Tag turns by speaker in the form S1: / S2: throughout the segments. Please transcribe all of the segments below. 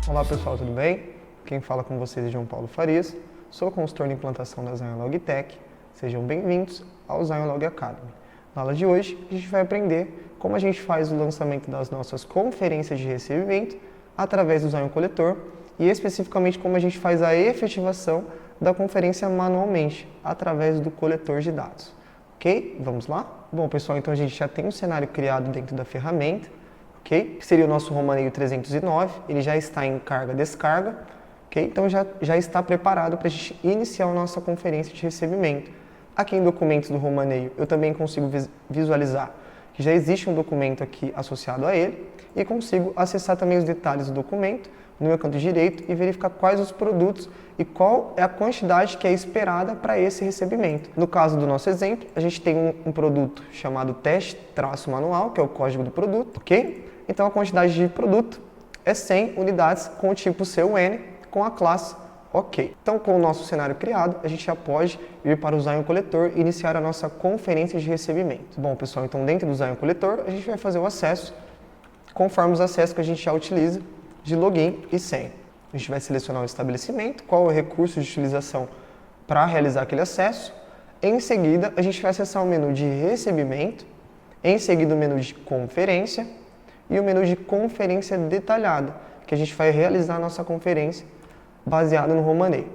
S1: Olá pessoal, tudo bem? Quem fala com vocês é João Paulo Farias, sou consultor de implantação da Zion Logitech. Sejam bem-vindos ao Zion Log Academy. Na aula de hoje, a gente vai aprender como a gente faz o lançamento das nossas conferências de recebimento através do Zion Coletor e especificamente como a gente faz a efetivação da conferência manualmente através do coletor de dados. Ok? Vamos lá? Bom pessoal, então a gente já tem um cenário criado dentro da ferramenta. Okay? Que seria o nosso Romaneio 309, ele já está em carga-descarga, okay? Então já está preparado para a gente iniciar a nossa conferência de recebimento. Aqui em documentos do Romaneio eu também consigo visualizar que já existe um documento aqui associado a ele e consigo acessar também os detalhes do documento no meu canto direito e verificar quais os produtos e qual é a quantidade que é esperada para esse recebimento. No caso do nosso exemplo, a gente tem um produto chamado teste-manual, que é o código do produto, ok? Então a quantidade de produto é 100 unidades com o tipo CUN, com a classe OK. Então com o nosso cenário criado, a gente já pode ir para o Zion Coletor e iniciar a nossa conferência de recebimento. Bom pessoal, então dentro do Zion Coletor, a gente vai fazer o acesso conforme os acessos que a gente já utiliza de login e senha. A gente vai selecionar o estabelecimento, qual é o recurso de utilização para realizar aquele acesso. Em seguida, a gente vai acessar o menu de recebimento, em seguida o menu de conferência e o menu de conferência detalhada, que a gente vai realizar a nossa conferência baseada no Romaneio.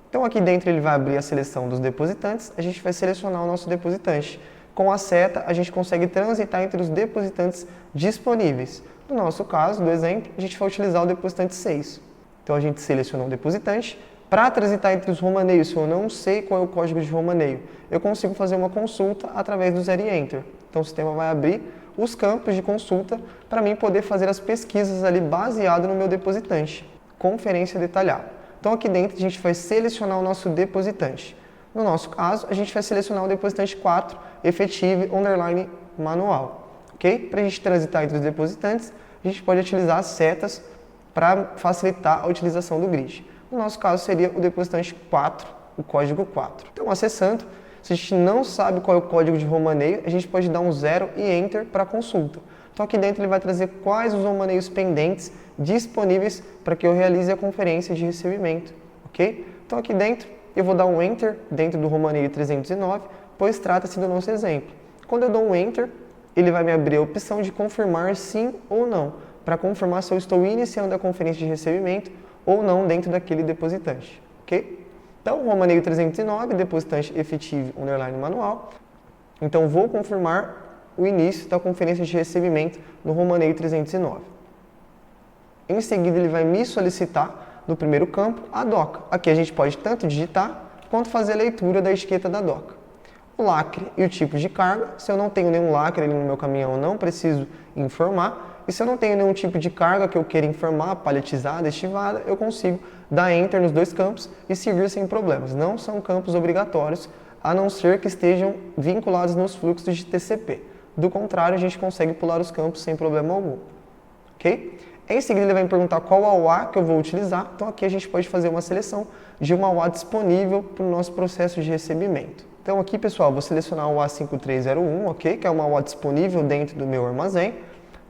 S1: Então aqui dentro ele vai abrir a seleção dos depositantes, a gente vai selecionar o nosso depositante. Com a seta, a gente consegue transitar entre os depositantes disponíveis. No nosso caso, do exemplo, a gente vai utilizar o depositante 6. Então a gente selecionou o depositante. Para transitar entre os romaneios, se eu não sei qual é o código de romaneio, eu consigo fazer uma consulta através do Zero Enter. Então o sistema vai abrir os campos de consulta para mim poder fazer as pesquisas ali baseado no meu depositante. Conferência detalhada. Então aqui dentro a gente vai selecionar o nosso depositante. No nosso caso, a gente vai selecionar o depositante 4, Effective _ manual. Ok? Para a gente transitar entre os depositantes, a gente pode utilizar as setas para facilitar a utilização do grid. No nosso caso seria o depositante 4, o código 4. Então acessando, se a gente não sabe qual é o código de romaneio, a gente pode dar um 0 e Enter para consulta. Então aqui dentro ele vai trazer quais os romaneios pendentes disponíveis para que eu realize a conferência de recebimento. Ok? Então aqui dentro eu vou dar um Enter dentro do Romaneio 309, pois trata-se do nosso exemplo. Quando eu dou um Enter, ele vai me abrir a opção de confirmar sim ou não, para confirmar se eu estou iniciando a conferência de recebimento ou não dentro daquele depositante. Ok? Então, Romaneio 309, depositante Effective _ manual. Então, vou confirmar o início da conferência de recebimento no Romaneio 309. Em seguida, ele vai me solicitar no primeiro campo, a doca. Aqui a gente pode tanto digitar, quanto fazer a leitura da etiqueta da doca. O lacre e o tipo de carga, se eu não tenho nenhum lacre ali no meu caminhão, eu não preciso informar. E se eu não tenho nenhum tipo de carga que eu queira informar, paletizada, estivada, eu consigo dar Enter nos dois campos e seguir sem problemas. Não são campos obrigatórios, a não ser que estejam vinculados nos fluxos de TCP. Do contrário, a gente consegue pular os campos sem problema algum. Ok? Em seguida, ele vai me perguntar qual AUA que eu vou utilizar. Então, aqui a gente pode fazer uma seleção de uma AUA disponível para o nosso processo de recebimento. Então, aqui, pessoal, vou selecionar o A5301, ok? Que é uma AUA disponível dentro do meu armazém.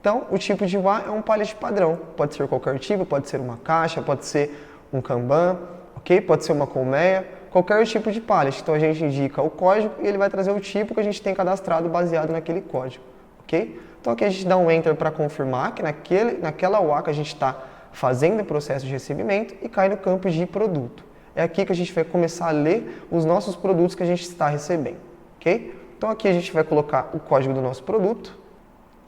S1: Então, o tipo de AUA é um pallet padrão. Pode ser qualquer tipo, pode ser uma caixa, pode ser um Kanban, ok? Pode ser uma colmeia, qualquer tipo de pallet. Então, a gente indica o código e ele vai trazer o tipo que a gente tem cadastrado baseado naquele código, ok? Então aqui a gente dá um Enter para confirmar que naquela UA que a gente está fazendo o processo de recebimento e cai no campo de produto. É aqui que a gente vai começar a ler os nossos produtos que a gente está recebendo. Ok? Então aqui a gente vai colocar o código do nosso produto.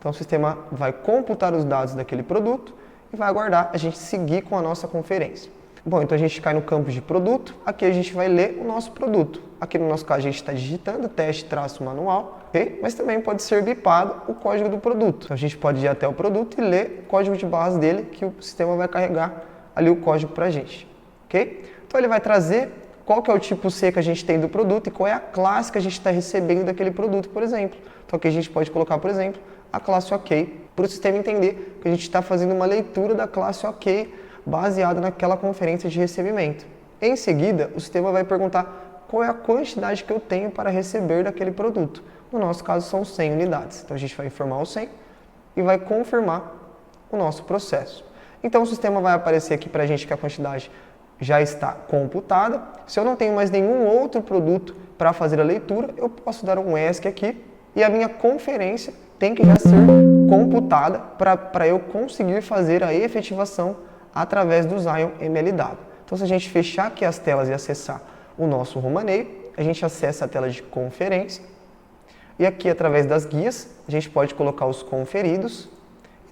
S1: Então o sistema vai computar os dados daquele produto e vai aguardar a gente seguir com a nossa conferência. Bom, então a gente cai no campo de produto, aqui a gente vai ler o nosso produto. Aqui no nosso caso a gente está digitando teste-manual, ok? Mas também pode ser bipado o código do produto. Então a gente pode ir até o produto e ler o código de barras dele, que o sistema vai carregar ali o código para a gente, ok? Então ele vai trazer qual que é o tipo C que a gente tem do produto e qual é a classe que a gente está recebendo daquele produto, por exemplo. Então aqui a gente pode colocar, por exemplo, a classe OK, para o sistema entender que a gente está fazendo uma leitura da classe OK, baseado naquela conferência de recebimento. Em seguida, o sistema vai perguntar qual é a quantidade que eu tenho para receber daquele produto. No nosso caso, são 100 unidades. Então, a gente vai informar o 100 e vai confirmar o nosso processo. Então o sistema vai aparecer aqui para a gente que a quantidade já está computada. Se eu não tenho mais nenhum outro produto para fazer a leitura, eu posso dar um ESC aqui e a minha conferência tem que já ser computada para eu conseguir fazer a efetivação através do Zion MLW. Então, se a gente fechar aqui as telas e acessar o nosso romaneio, a gente acessa a tela de conferência e aqui, através das guias, a gente pode colocar os conferidos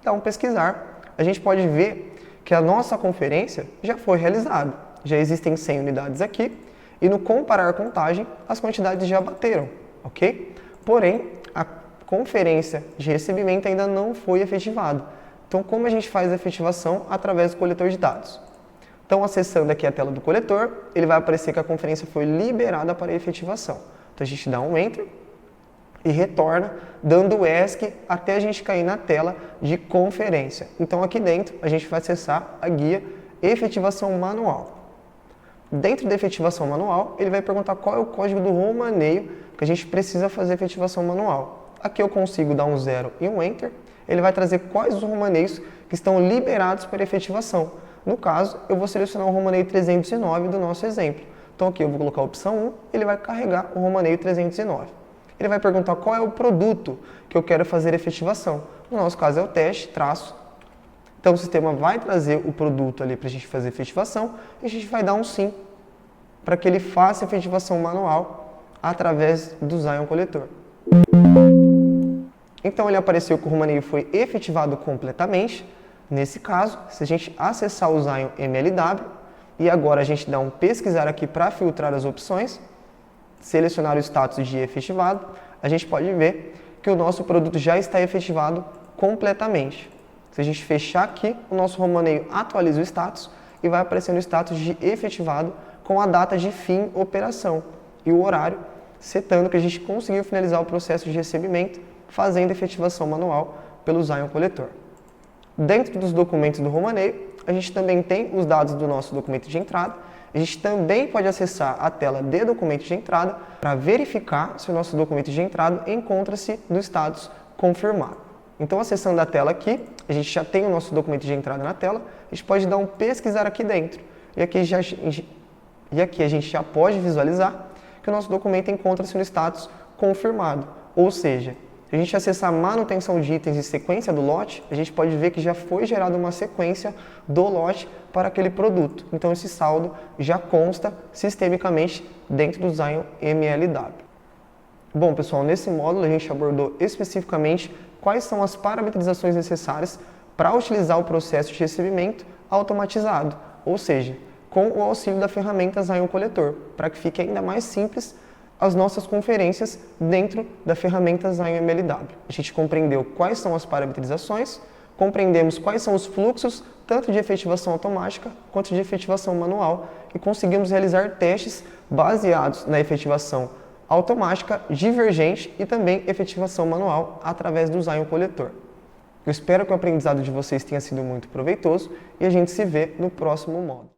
S1: e dar um pesquisar. A gente pode ver que a nossa conferência já foi realizada. Já existem 100 unidades aqui e no comparar contagem, as quantidades já bateram, ok? Porém, a conferência de recebimento ainda não foi efetivada. Então, como a gente faz a efetivação? Através do coletor de dados. Então, acessando aqui a tela do coletor, ele vai aparecer que a conferência foi liberada para efetivação. Então, a gente dá um Enter e retorna, dando o ESC até a gente cair na tela de conferência. Então, aqui dentro, a gente vai acessar a guia Efetivação Manual. Dentro da efetivação manual, ele vai perguntar qual é o código do romaneio que a gente precisa fazer a efetivação manual. Aqui eu consigo dar um 0 e um Enter. Ele vai trazer quais os romaneios que estão liberados para efetivação. No caso, eu vou selecionar o romaneio 309 do nosso exemplo. Então aqui eu vou colocar a opção 1, ele vai carregar o romaneio 309. Ele vai perguntar qual é o produto que eu quero fazer efetivação. No nosso caso é o teste, traço. Então o sistema vai trazer o produto ali para a gente fazer efetivação e a gente vai dar um sim para que ele faça a efetivação manual através do Zion Coletor. Então ele apareceu que o romaneio foi efetivado completamente. Nesse caso, se a gente acessar o Zion MLW e agora a gente dá um pesquisar aqui para filtrar as opções, selecionar o status de efetivado, a gente pode ver que o nosso produto já está efetivado completamente. Se a gente fechar aqui, o nosso romaneio atualiza o status e vai aparecer no status de efetivado com a data de fim operação e o horário, setando que a gente conseguiu finalizar o processo de recebimento fazendo efetivação manual pelo Zion Coletor. Dentro dos documentos do romaneio, a gente também tem os dados do nosso documento de entrada. A gente também pode acessar a tela de documento de entrada para verificar se o nosso documento de entrada encontra-se no status confirmado. Então, acessando a tela aqui, a gente já tem o nosso documento de entrada na tela, a gente pode dar um pesquisar aqui dentro. E aqui a gente já pode visualizar que o nosso documento encontra-se no status confirmado. Ou seja, se a gente acessar a manutenção de itens e sequência do lote, a gente pode ver que já foi gerada uma sequência do lote para aquele produto. Então, esse saldo já consta sistemicamente dentro do Zion MLW. Bom, pessoal, nesse módulo a gente abordou especificamente quais são as parametrizações necessárias para utilizar o processo de recebimento automatizado, ou seja, com o auxílio da ferramenta Zion Coletor, para que fique ainda mais simples as nossas conferências dentro da ferramenta Zion MLW. A gente compreendeu quais são as parametrizações, compreendemos quais são os fluxos, tanto de efetivação automática quanto de efetivação manual, e conseguimos realizar testes baseados na efetivação automática, divergente e também efetivação manual através do Zion Coletor. Eu espero que o aprendizado de vocês tenha sido muito proveitoso e a gente se vê no próximo módulo.